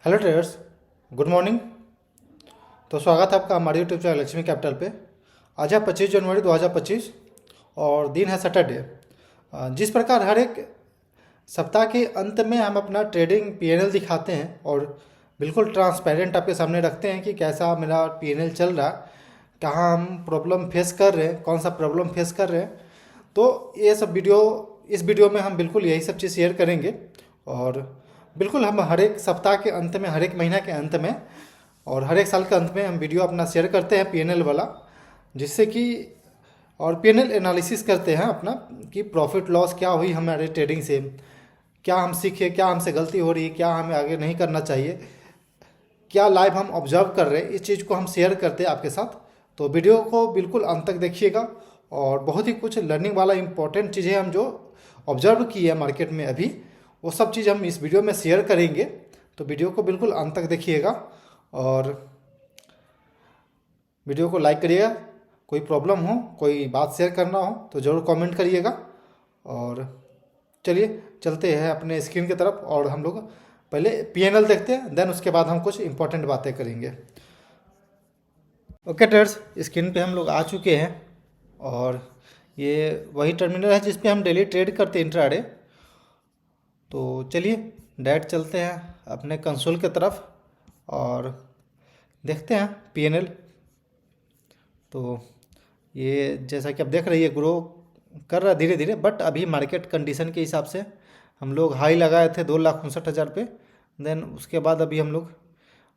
Hello traders, good morning. तो स्वागत है आपका हमारे यूट्यूब चैनल लक्ष्मी कैपिटल पे। आज है 25 जनवरी 2025 और दिन है सैटरडे। जिस प्रकार हर एक सप्ताह के अंत में हम अपना ट्रेडिंग पीएनएल दिखाते हैं और बिल्कुल ट्रांसपेरेंट आपके सामने रखते हैं कि कैसा मेरा पीएनएल चल रहा है, कहाँ हम प्रॉब्लम फेस कर रहे हैं, कौन सा प्रॉब्लम फेस कर रहे हैं। तो ये सब वीडियो इस वीडियो में हम बिल्कुल यही सब चीज़ शेयर करेंगे। और बिल्कुल हम हर एक सप्ताह के अंत में, हर एक महीना के अंत में और हर एक साल के अंत में हम वीडियो अपना शेयर करते हैं पीएनएल वाला, जिससे कि और पीएनएल एनालिसिस करते हैं अपना कि प्रॉफिट लॉस क्या हुई हमारे ट्रेडिंग से, क्या हम सीखे, क्या हमसे गलती हो रही है, क्या हमें आगे नहीं करना चाहिए, क्या लाइव हम ऑब्जर्व कर रहे हैं, इस चीज़ को हम शेयर करते हैं आपके साथ। तो वीडियो को बिल्कुल अंत तक देखिएगा और बहुत ही कुछ लर्निंग वाला इंपॉर्टेंट चीज़ें हम जो ऑब्जर्व की है मार्केट में अभी, वो सब चीज़ हम इस वीडियो में शेयर करेंगे। तो वीडियो को बिल्कुल अंत तक देखिएगा और वीडियो को लाइक करिएगा। कोई प्रॉब्लम हो, कोई बात शेयर करना हो तो ज़रूर कमेंट करिएगा। और चलिए चलते हैं अपने स्क्रीन की तरफ और हम लोग पहले पीएनएल देखते हैं, देन उसके बाद हम कुछ इंपॉर्टेंट बातें करेंगे। ओके ट्रेडर्स, स्क्रीन पे हम लोग आ चुके हैं और ये वही टर्मिनल है जिस पे हम डेली ट्रेड करते हैं इंट्राडे। तो चलिए डायरेक्ट चलते हैं अपने कंसोल की तरफ और देखते हैं पीएनएल। तो ये जैसा कि आप देख रहे हैं, ये ग्रो कर रहा है धीरे धीरे, बट अभी मार्केट कंडीशन के हिसाब से हम लोग हाई लगाए थे 2,59,000 पे। देन उसके बाद अभी हम लोग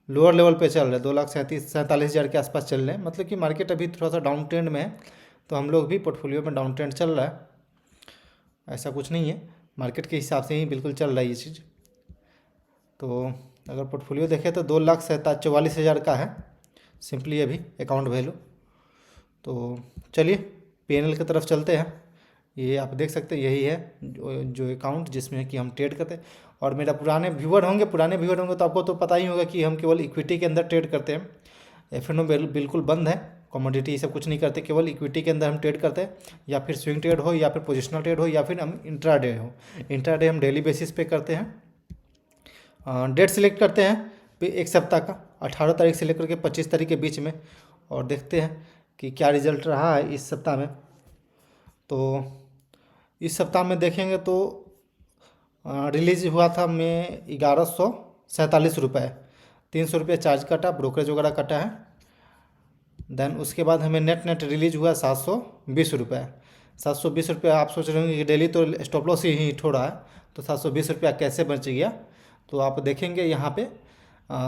लोअर लेवल पे चल रहे हैं, 2,47,000 के आसपास चल रहे हैं। मतलब कि मार्केट अभी थोड़ा सा डाउन ट्रेंड में है, तो हम लोग भी पोर्टफोलियो में डाउन ट्रेंड चल रहा है। ऐसा कुछ नहीं है, मार्केट के हिसाब से ही बिल्कुल चल रहा है ये चीज़। तो अगर पोर्टफोलियो देखें तो 2,44,000 का है सिंपली अभी अकाउंट वैल्यू। तो चलिए पीएनएल की तरफ चलते हैं। ये आप देख सकते हैं, यही है जो अकाउंट जिसमें कि हम ट्रेड करते हैं। और मेरा पुराने व्यूअर होंगे तो आपको तो पता ही होगा कि हम केवल इक्विटी के अंदर ट्रेड करते हैं। एफएनओ बिल्कुल बंद है, कमोडिटी ये सब कुछ नहीं करते, केवल इक्विटी के अंदर हम ट्रेड करते हैं। या फिर स्विंग ट्रेड हो, या फिर पोजिशनल ट्रेड हो, या फिर हम इंट्राडे हो। इंट्राडे हम डेली बेसिस पे करते हैं। डेट सिलेक्ट करते हैं एक सप्ताह का, 18 तारीख से लेकर के 25 तारीख के बीच में, और देखते हैं कि क्या रिजल्ट रहा है इस सप्ताह में। तो इस सप्ताह में देखेंगे तो रिलीज हुआ था में 1,147 रुपये, 300 रुपये चार्ज कटा, ब्रोकरेज वगैरह कटा है। देन उसके बाद हमें नेट रिलीज हुआ 720 रुपये। 720 रुपये आप सोच रहे होंगे कि डेली तो स्टॉप लॉस ही हिट हो रहा है, तो 720 रुपया कैसे बच गया। तो आप देखेंगे यहाँ पे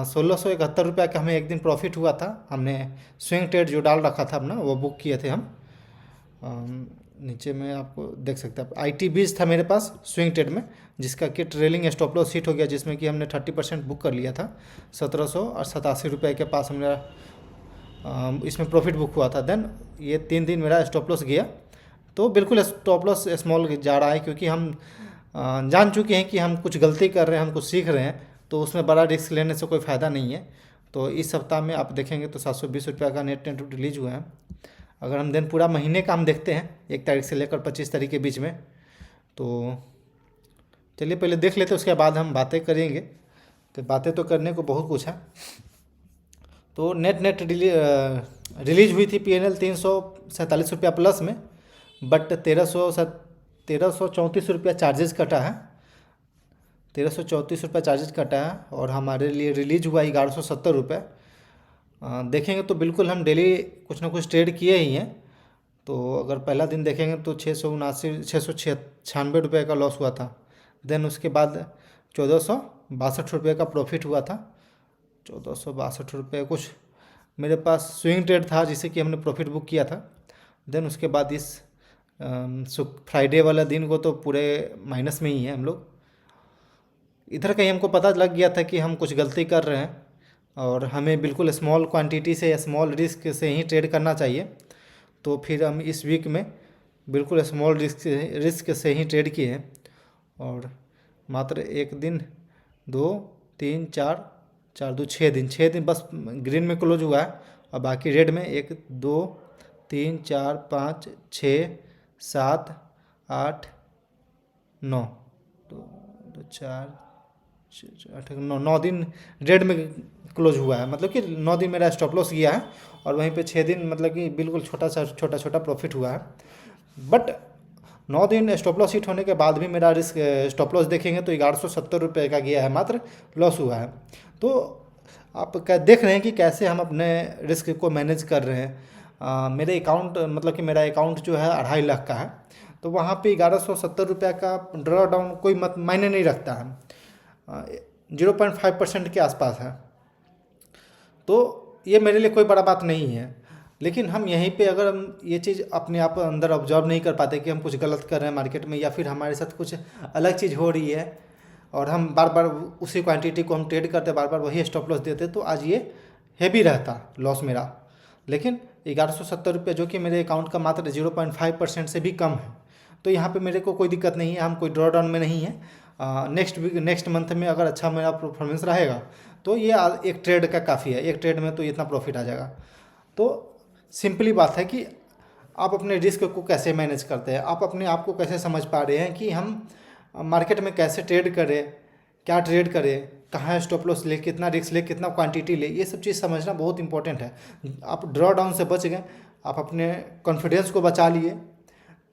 1,671 रुपया का हमें एक दिन प्रॉफिट हुआ था। हमने स्विंग ट्रेड जो डाल रखा था अपना, वो बुक किए थे हम। नीचे में आपको देख सकते हैं, IT20 था मेरे पास स्विंग ट्रेड में, जिसका कि ट्रेलिंग स्टॉप लॉस हिट हो गया, जिसमें कि हमने 30% बुक कर लिया था। 1,787 रुपये के पास हमने इसमें प्रॉफिट बुक हुआ था। देन ये 3 दिन मेरा स्टॉप लॉस गया। तो बिल्कुल स्टॉप लॉस स्मॉल जा रहा है, क्योंकि हम जान चुके हैं कि हम कुछ गलती कर रहे हैं, हम कुछ सीख रहे हैं, तो उसमें बड़ा रिस्क लेने से कोई फ़ायदा नहीं है। तो इस सप्ताह में आप देखेंगे तो 720 रुपये का नेट रिलीज हुआ है। अगर हम दिन पूरा महीने का हम देखते हैं 1 तारीख से लेकर 25 तारीख के बीच में, तो चलिए पहले देख लेते हैं, उसके बाद हम बातें करेंगे। तो बातें तो करने को बहुत कुछ है। तो नेट रिलीज हुई थी पीएनएल 347 रुपया प्लस में, बट 1,334 रुपया चार्जेस कटा है। 1,334 रुपया चार्जेस कटा है और हमारे लिए रिलीज हुआ 1,170 रुपये। देखेंगे तो बिल्कुल हम डेली कुछ ना कुछ ट्रेड किए ही हैं। तो अगर पहला दिन देखेंगे तो 696 का लॉस हुआ था। देन उसके बाद 1,462 का प्रॉफिट हुआ था। 1,462 कुछ मेरे पास स्विंग ट्रेड था, जिसे कि हमने प्रॉफिट बुक किया था। देन उसके बाद इस फ्राइडे वाला दिन को तो पूरे माइनस में ही है हम लोग। इधर कहीं हमको पता लग गया था कि हम कुछ गलती कर रहे हैं और हमें बिल्कुल स्मॉल क्वांटिटी से या स्मॉल रिस्क से ही ट्रेड करना चाहिए। तो फिर हम इस वीक में बिल्कुल स्मॉल रिस्क से ही ट्रेड किए हैं और मात्र 1 दिन 2 3 4 4 2 6 दिन बस ग्रीन में क्लोज हुआ है, और बाकी रेड में 1 2 3 4 5 6 7 8 9 2 4 9 दिन रेड में क्लोज हुआ है, मतलब कि 9 दिन मेरा स्टॉप लॉस गया है और वहीं पे 6 दिन मतलब कि बिल्कुल छोटा छोटा प्रॉफिट हुआ है। बट 9 दिन स्टॉप लॉस हिट होने के बाद भी मेरा रिस्क स्टॉप लॉस देखेंगे तो 1170 रुपये का गया है, मात्र लॉस हुआ है। तो आप देख रहे हैं कि कैसे हम अपने रिस्क को मैनेज कर रहे हैं। मेरे अकाउंट मतलब कि मेरा अकाउंट जो है 2.5 लाख का है, तो वहाँ पे 1170 रुपये का ड्रॉ डाउन कोई मायने नहीं रखता है, 0.5% के आसपास है। तो ये मेरे लिए कोई बड़ा बात नहीं है। लेकिन हम यहीं पे अगर हम ये चीज़ अपने आप अंदर ऑब्जर्व नहीं कर पाते कि हम कुछ गलत कर रहे हैं मार्केट में, या फिर हमारे साथ कुछ अलग चीज़ हो रही है और हम बार बार उसी क्वांटिटी को हम ट्रेड करते, बार बार वही स्टॉप लॉस देते, तो आज ये हैवी रहता लॉस मेरा। लेकिन 1170 रुपये जो कि मेरे अकाउंट का मात्र 0.5% से भी कम है, तो यहाँ पे मेरे को कोई दिक्कत नहीं है, हम कोई ड्रॉ डाउन में नहीं है। नेक्स्ट मंथ में अगर अच्छा मेरा परफॉर्मेंस रहेगा तो ये एक ट्रेड का काफ़ी है, एक ट्रेड में तो इतना प्रॉफिट आ जाएगा। तो सिंपली बात है कि आप अपने रिस्क को कैसे मैनेज करते हैं, आप अपने आप को कैसे समझ पा रहे हैं कि हम मार्केट में कैसे ट्रेड करें, क्या ट्रेड करें, कहाँ स्टॉप लॉस ले, कितना रिस्क ले, कितना क्वांटिटी ले, ये सब चीज़ समझना बहुत इंपॉर्टेंट है। आप ड्रॉ डाउन से बच गए, आप अपने कॉन्फिडेंस को बचा लिए,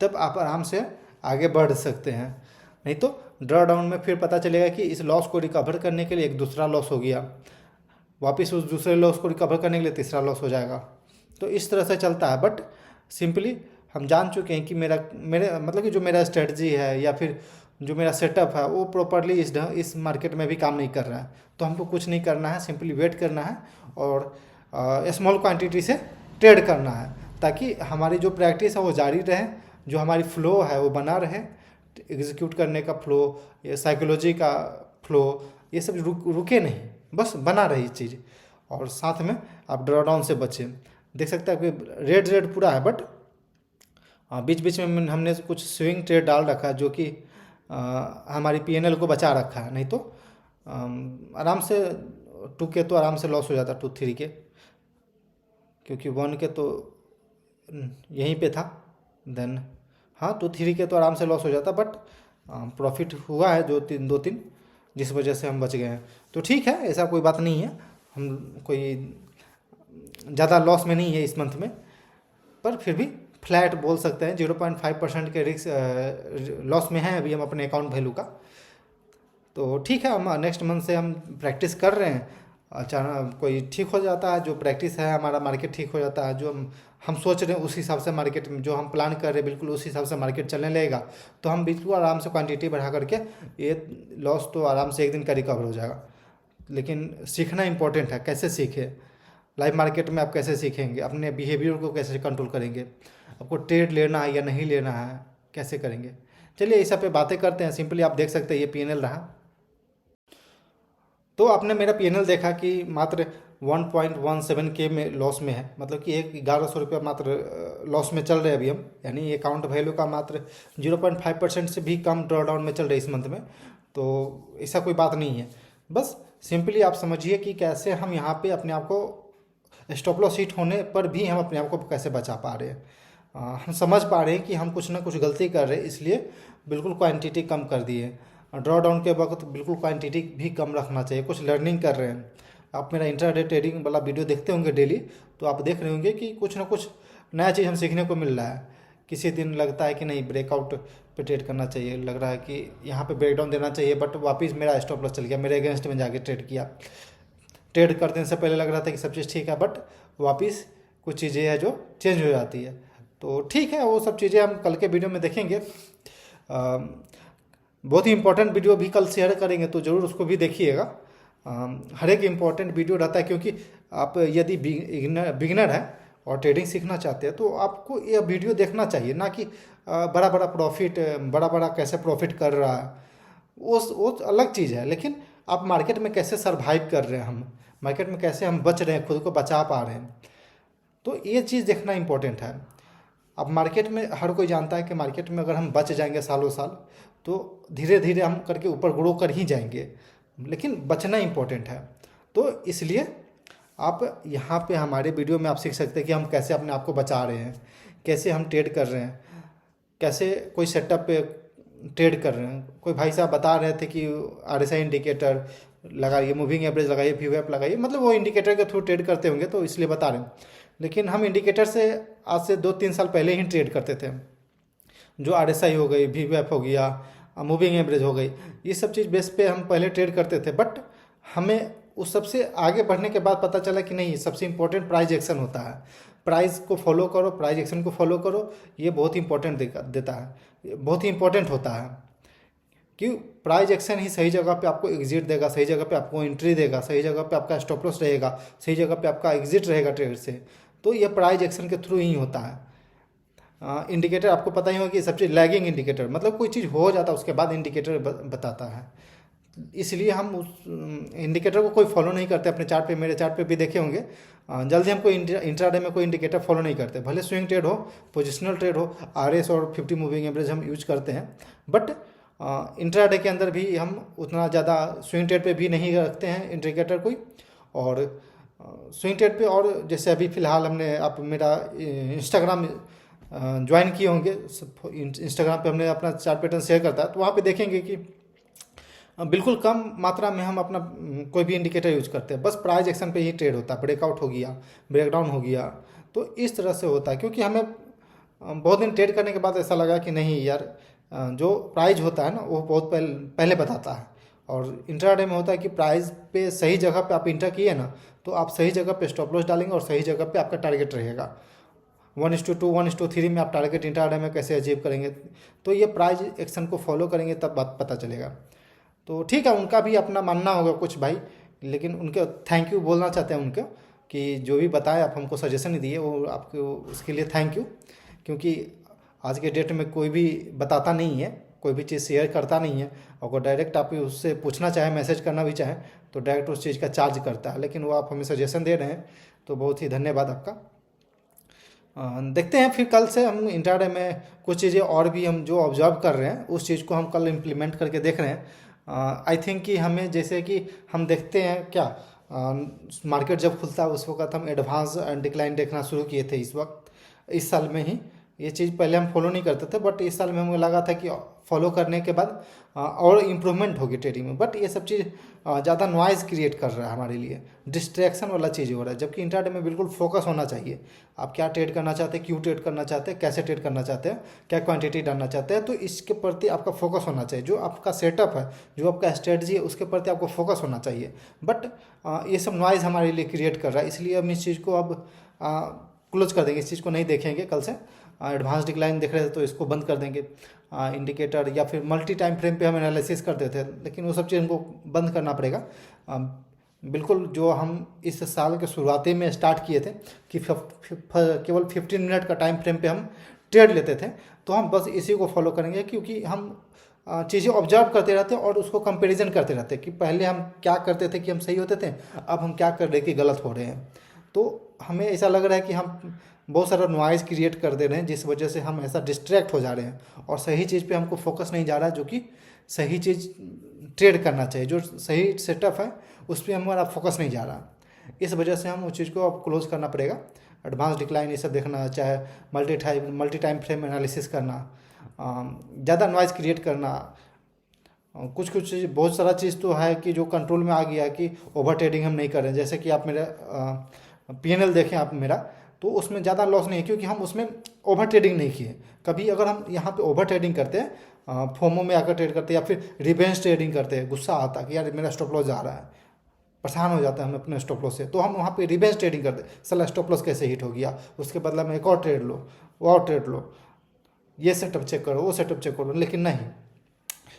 तब आप आराम से आगे बढ़ सकते हैं। नहीं तो ड्रॉ डाउन में फिर पता चलेगा कि इस लॉस को रिकवर करने के लिए एक दूसरा लॉस हो गया, वापस उस दूसरे लॉस को रिकवर करने के लिए तीसरा लॉस हो जाएगा। तो इस तरह से चलता है। बट सिंपली हम जान चुके हैं कि मेरे मतलब कि जो मेरा स्ट्रेटजी है या फिर जो मेरा सेटअप है वो प्रॉपरली इस मार्केट में भी काम नहीं कर रहा है। तो हमको कुछ नहीं करना है, सिंपली वेट करना है और स्मॉल क्वांटिटी से ट्रेड करना है, ताकि हमारी जो प्रैक्टिस है वो जारी रहे, जो हमारी फ्लो है वो बना रहे, एग्जीक्यूट करने का फ्लो, ये साइकोलॉजी का फ्लो, ये सब रुके नहीं, बस बना रही चीज़। और साथ में आप ड्रॉ डाउन से बचें। देख सकते हैं कि रेड पूरा है, बट बीच बीच में हमने कुछ स्विंग ट्रेड डाल रखा है जो कि हमारी पीएनएल को बचा रखा है। नहीं तो आराम से 2 के तो आराम से लॉस हो जाता, 2-3 के, क्योंकि 1 के तो यहीं पे था। देन हाँ, 2-3 के तो आराम से लॉस हो जाता, बट प्रॉफिट हुआ है 2-3, जिस वजह से हम बच गए हैं। तो ठीक है, ऐसा कोई बात नहीं है, हम कोई ज़्यादा लॉस में नहीं है इस मंथ में, पर फिर भी फ्लैट बोल सकते हैं, 0.5% के रिस्क लॉस में है अभी हम अपने अकाउंट वैल्यू का। तो ठीक है, हम नेक्स्ट मंथ से हम प्रैक्टिस कर रहे हैं। अचानक कोई ठीक हो जाता है, जो प्रैक्टिस है हमारा, मार्केट ठीक हो जाता है, जो हम सोच रहे हैं उस हिसाब से मार्केट में, जो हम प्लान कर रहे हैं बिल्कुल उस हिसाब से मार्केट चलने लगेगा, तो हम बिल्कुल आराम से क्वांटिटी बढ़ा करके ये लॉस तो आराम से 1 दिन का रिकवर हो जाएगा। लेकिन सीखना इंपॉर्टेंट है, कैसे सीखें लाइव मार्केट में, आप कैसे सीखेंगे, अपने बिहेवियर को कैसे कंट्रोल करेंगे, आपको ट्रेड लेना है या नहीं लेना है, कैसे करेंगे। चलिए इस सब पे बातें करते हैं। सिंपली आप देख सकते हैं ये पीएनएल रहा। तो आपने मेरा पीएनएल देखा कि मात्र 1.17 के में लॉस में है, मतलब कि 1100 रुपये मात्र लॉस में चल रहे हैं अभी हम, यानी अकाउंट वैल्यू का मात्र 0.5% से भी कम ड्रॉ डाउन में चल रहे हैं इस मंथ में। तो ऐसा कोई बात नहीं है, बस सिंपली आप समझिए कि कैसे हम यहाँ पे अपने आप को स्टॉप लॉस हिट होने पर भी हम अपने आप को कैसे बचा पा रहे हैं। हम समझ पा रहे हैं कि हम कुछ ना कुछ गलती कर रहे हैं, इसलिए बिल्कुल क्वांटिटी कम कर दिए। ड्रॉ डाउन के वक्त बिल्कुल क्वांटिटी भी कम रखना चाहिए। कुछ लर्निंग कर रहे हैं, आप मेरा इंट्राडे ट्रेडिंग वाला वीडियो देखते होंगे डेली, तो आप देख रहे होंगे कि कुछ ना कुछ नया चीज़ हम सीखने को मिल रहा है। किसी दिन लगता है कि नहीं ब्रेकआउट पे ट्रेड करना चाहिए, लग रहा है कि यहाँ पे ब्रेकडाउन देना चाहिए, बट वापस मेरा स्टॉप लॉस चल गया, मेरे अगेंस्ट में जाके ट्रेड किया। ट्रेड करने से पहले लग रहा था कि सब चीज़ ठीक है, बट वापस कुछ चीज़ें हैं जो चेंज हो जाती है। तो ठीक है, वो सब चीज़ें हम कल के वीडियो में देखेंगे। बहुत ही इंपॉर्टेंट वीडियो भी कल शेयर करेंगे, तो ज़रूर उसको भी देखिएगा। हर एक इम्पॉर्टेंट वीडियो रहता है, क्योंकि आप यदि बिगिनर है और ट्रेडिंग सीखना चाहते हैं तो आपको यह वीडियो देखना चाहिए, ना कि बड़ा बड़ा प्रॉफिट, बड़ा बड़ा कैसे प्रॉफिट कर रहा है, वो अलग चीज़ है। लेकिन आप मार्केट में कैसे सर्वाइव कर रहे हैं, हम मार्केट में कैसे हम बच रहे हैं, खुद को बचा पा रहे हैं, तो ये चीज़ देखना इंपॉर्टेंट है। अब मार्केट में हर कोई जानता है कि मार्केट में अगर हम बच जाएंगे सालों साल, तो धीरे धीरे हम करके ऊपर ग्रो कर ही जाएंगे, लेकिन बचना इंपॉर्टेंट है। तो इसलिए आप यहाँ पे हमारे वीडियो में आप सीख सकते हैं कि हम कैसे अपने आप को बचा रहे हैं, कैसे हम ट्रेड कर रहे हैं, कैसे कोई सेटअप पे ट्रेड कर रहे हैं। कोई भाई साहब बता रहे थे कि RSI इंडिकेटर लगाइए, मूविंग एवरेज लगाइए, VWAP लगाइए, मतलब वो इंडिकेटर के थ्रू ट्रेड करते होंगे तो इसलिए बता रहे हैं। लेकिन हम इंडिकेटर से आज से 2-3 साल पहले ही ट्रेड करते थे। जो RSI हो गई, VWAP हो गया, मूविंग एवरेज हो गई, ये सब चीज़ बेस पे हम पहले ट्रेड करते थे। बट हमें उस सबसे आगे बढ़ने के बाद पता चला कि नहीं, सबसे इम्पोर्टेंट प्राइस एक्शन होता है। प्राइस को फॉलो करो, प्राइस एक्शन को फॉलो करो, ये बहुत इंपॉर्टेंट देता है, ये बहुत ही इंपॉर्टेंट होता है। क्यों? प्राइस एक्शन ही सही जगह पे आपको एग्जिट देगा, सही जगह पे आपको एंट्री देगा, सही जगह पे आपका स्टॉप लॉस रहेगा, सही जगह पे आपका एग्जिट रहेगा ट्रेड से। तो ये प्राइस एक्शन के थ्रू ही होता है। इंडिकेटर आपको पता ही होगा कि सबसे लैगिंग इंडिकेटर, मतलब कोई चीज़ हो जाता है उसके बाद इंडिकेटर बताता है। इसलिए हम उस इंडिकेटर को कोई फॉलो नहीं करते अपने चार्ट पे। मेरे चार्ट पे भी देखे होंगे, जल्दी हम कोई इंट्राडे में कोई इंडिकेटर फॉलो नहीं करते। भले स्विंग ट्रेड हो, पोजिशनल ट्रेड हो, RS और 50 मूविंग एवरेज हम यूज करते हैं। बट इंट्राडे के अंदर भी हम उतना ज़्यादा स्विंग ट्रेड पे भी नहीं रखते हैं इंडिकेटर कोई। और स्विंग ट्रेड पे, और जैसे अभी फ़िलहाल हमने, आप मेरा इंस्टाग्राम ज्वाइन किए होंगे, इंस्टाग्राम पे हमने अपना चार्ट पैटर्न शेयर करता है, तो वहाँ पे देखेंगे कि बिल्कुल कम मात्रा में हम अपना कोई भी इंडिकेटर यूज करते हैं। बस प्राइस एक्शन पे ही ट्रेड होता है, ब्रेकआउट हो गया, ब्रेकडाउन हो गया, तो इस तरह से होता है। क्योंकि हमें बहुत दिन ट्रेड करने के बाद ऐसा लगा कि नहीं यार, जो प्राइस होता है ना वो बहुत पहले बताता है। और इंट्राडे में होता है कि प्राइस पे सही जगह पे आप इंटर किए ना, तो आप सही जगह पे स्टॉप लॉस डालेंगे और सही जगह पे आपका टारगेट रहेगा। 1:2, 1:3 में आप टारगेट इंट्राडे में कैसे अचीव करेंगे, तो ये प्राइस एक्शन को फॉलो करेंगे तब बात पता चलेगा। तो ठीक है, उनका भी अपना मानना होगा कुछ भाई, लेकिन उनके थैंक यू बोलना चाहते हैं उनको, कि जो भी बताए आप हमको सजेशन दिए वो आपको उसके लिए थैंक यू। क्योंकि आज के डेट में कोई भी बताता नहीं है, कोई भी चीज़ शेयर करता नहीं है। अगर डायरेक्ट आप उससे पूछना चाहें, मैसेज करना भी चाहें, तो डायरेक्ट उस चीज़ का चार्ज करता है। लेकिन वो आप हमें सजेशन दे रहे हैं, तो बहुत ही धन्यवाद आपका। देखते हैं फिर कल से हम इंट्राडे में कुछ चीज़ें और भी हम जो ऑब्जर्व कर रहे हैं उस चीज़ को हम कल इम्प्लीमेंट करके देख रहे हैं। आई थिंक कि हमें, जैसे कि हम देखते हैं क्या, मार्केट जब खुलता है उस वक्त हम एडवांस एंड डिक्लाइन देखना शुरू किए थे इस वक्त, इस साल में ही। ये चीज़ पहले हम फॉलो नहीं करते थे, बट इस साल में हमें लगा था कि फॉलो करने के बाद और इम्प्रूवमेंट होगी ट्रेडिंग में। बट ये सब चीज़ ज़्यादा नॉइज़ क्रिएट कर रहा है हमारे लिए, डिस्ट्रैक्शन वाला चीज़ हो रहा है। जबकि इंट्राडे में बिल्कुल फोकस होना चाहिए। आप क्या ट्रेड करना चाहते हैं, क्यों ट्रेड करना चाहते हैं, कैसे ट्रेड करना चाहते हैं, क्या क्वांटिटी डालना चाहते हैं, तो इसके प्रति आपका फोकस होना चाहिए। जो आपका सेटअप है, जो आपका स्ट्रेटजी है, उसके प्रति आपको फोकस होना चाहिए। बट ये सब नॉइज़ हमारे लिए क्रिएट कर रहा है, इसलिए हम इस चीज़ को अब क्लोज कर देंगे, इस चीज़ को नहीं देखेंगे कल से। एडवांस डिक्लाइन देख रहे थे तो इसको बंद कर देंगे। इंडिकेटर या फिर मल्टी टाइम फ्रेम पे हम एनालिसिस करते थे, लेकिन वो सब चीज़ हमको बंद करना पड़ेगा। बिल्कुल जो हम इस साल के शुरुआती में स्टार्ट किए थे कि केवल 15 मिनट का टाइम फ्रेम पे हम ट्रेड लेते थे, तो हम बस इसी को फॉलो करेंगे। क्योंकि हम चीज़ें ऑब्जर्व करते रहते हैं और उसको कंपैरिजन करते रहते हैं कि पहले हम क्या करते थे कि हम सही होते थे, अब हम क्या कर रहे हैं कि गलत हो रहे हैं। तो हमें ऐसा लग रहा है कि हम बहुत सारा नॉइज़ क्रिएट कर दे रहे हैं, जिस वजह से हम ऐसा डिस्ट्रैक्ट हो जा रहे हैं और सही चीज़ पे हमको फोकस नहीं जा रहा है, जो कि सही चीज़ ट्रेड करना चाहिए। जो सही सेटअप है उस पर हमारा फोकस नहीं जा रहा। इस वजह से हम उस चीज़ को अब क्लोज करना पड़ेगा। एडवांस डिक्लाइन ये सब देखना, चाहे मल्टी टाइम फ्रेम एनालिसिस करना, ज़्यादा नॉइज़ क्रिएट करना, कुछ कुछ चीज़, बहुत सारा चीज़ तो है कि जो कंट्रोल में आ गया है कि ओवर ट्रेडिंग हम नहीं कर रहे हैं। जैसे कि आप मेरा PNL देखें आप मेरा, तो उसमें ज़्यादा लॉस नहीं है क्योंकि हम उसमें ओवर ट्रेडिंग नहीं किए। कभी अगर हम यहाँ पे ओवर ट्रेडिंग करते हैं, फोमो में आकर ट्रेड करते हैं या फिर रिवेंज ट्रेडिंग करते हैं, गुस्सा आता है कि यार मेरा स्टॉप लॉस जा रहा है, परेशान हो जाता है हम अपने स्टॉप लॉस से, तो हम वहाँ पे रिवेंज ट्रेडिंग करते हैं। साला स्टॉप लॉस कैसे हिट हो गया, उसके बदला में एक और ट्रेड लो, वो और ट्रेड लो, ये सेटअप चेक करो, वो सेटअप चेक करो। लेकिन नहीं,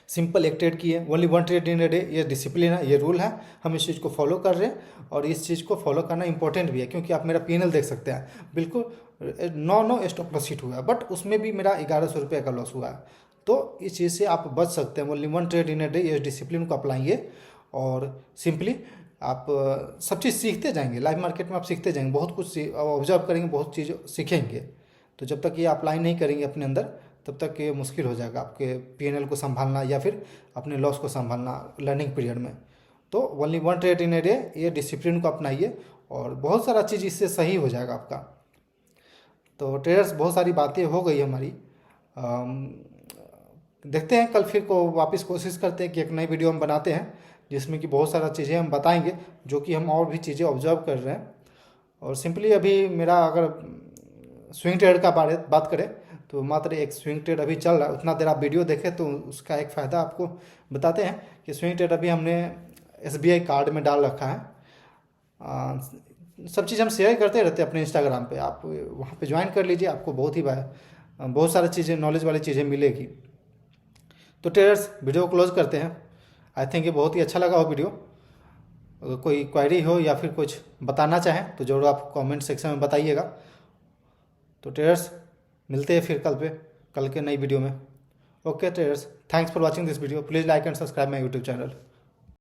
सिंपल एक ट्रेड की है, only one trade in a day, ये डिसिप्लिन है, ये रूल है। हम इस चीज़ को फॉलो कर रहे हैं और इस चीज़ को फॉलो करना इंपॉर्टेंट भी है। क्योंकि आप मेरा PNL देख सकते हैं, बिल्कुल 9 स्टॉप लॉस हिट हुआ है, बट उसमें भी मेरा 1100 रुपये का लॉस हुआ है। तो इस चीज़ से आप बच सकते हैं। Only one trade in a day, ये डिसिप्लिन को अपनाइए और सिंपली आप सब चीज़ सीखते जाएंगे। लाइव मार्केट में आप सीखते जाएंगे, बहुत कुछ ऑब्जर्व करेंगे, बहुत चीज़ सीखेंगे। तो जब तक ये अप्लाई नहीं करेंगे अपने अंदर, तब तक ये मुश्किल हो जाएगा आपके PNL को संभालना या फिर अपने लॉस को संभालना लर्निंग पीरियड में। तो only one trade in a day, ये डिसिप्लिन को अपनाइए और बहुत सारा चीज़ इससे सही हो जाएगा आपका। तो ट्रेडर्स, बहुत सारी बातें हो गई हमारी, देखते हैं कल फिर को वापस कोशिश करते हैं कि एक नई वीडियो हम बनाते हैं जिसमें कि बहुत सारा चीज़ें हम बताएंगे जो कि हम और भी चीज़ें ऑब्जर्व कर रहे हैं। और सिंपली अभी मेरा अगर स्विंग ट्रेड का बात करें तो मात्र एक स्विंग ट्रेड अभी चल रहा है। उतना देर आप वीडियो देखें तो उसका एक फ़ायदा आपको बताते हैं कि स्विंग ट्रेड अभी हमने SBI कार्ड में डाल रखा है। सब चीज़ हम शेयर करते रहते हैं अपने इंस्टाग्राम पे, आप वहाँ पे ज्वाइन कर लीजिए, आपको बहुत सारी चीज़ें, नॉलेज वाली चीज़ें मिलेगी। तो ट्रेडर्स वीडियो को क्लोज करते हैं। आई थिंक ये बहुत ही अच्छा लगा हो वीडियो। अगर कोई क्वेरी हो या फिर कुछ बताना चाहें तो ज़रूर आप कमेंट सेक्शन में बताइएगा। तो ट्रेडर्स मिलते हैं फिर कल के नई वीडियो में। Okay traders, thanks for watching this video. Please like and subscribe my YouTube channel.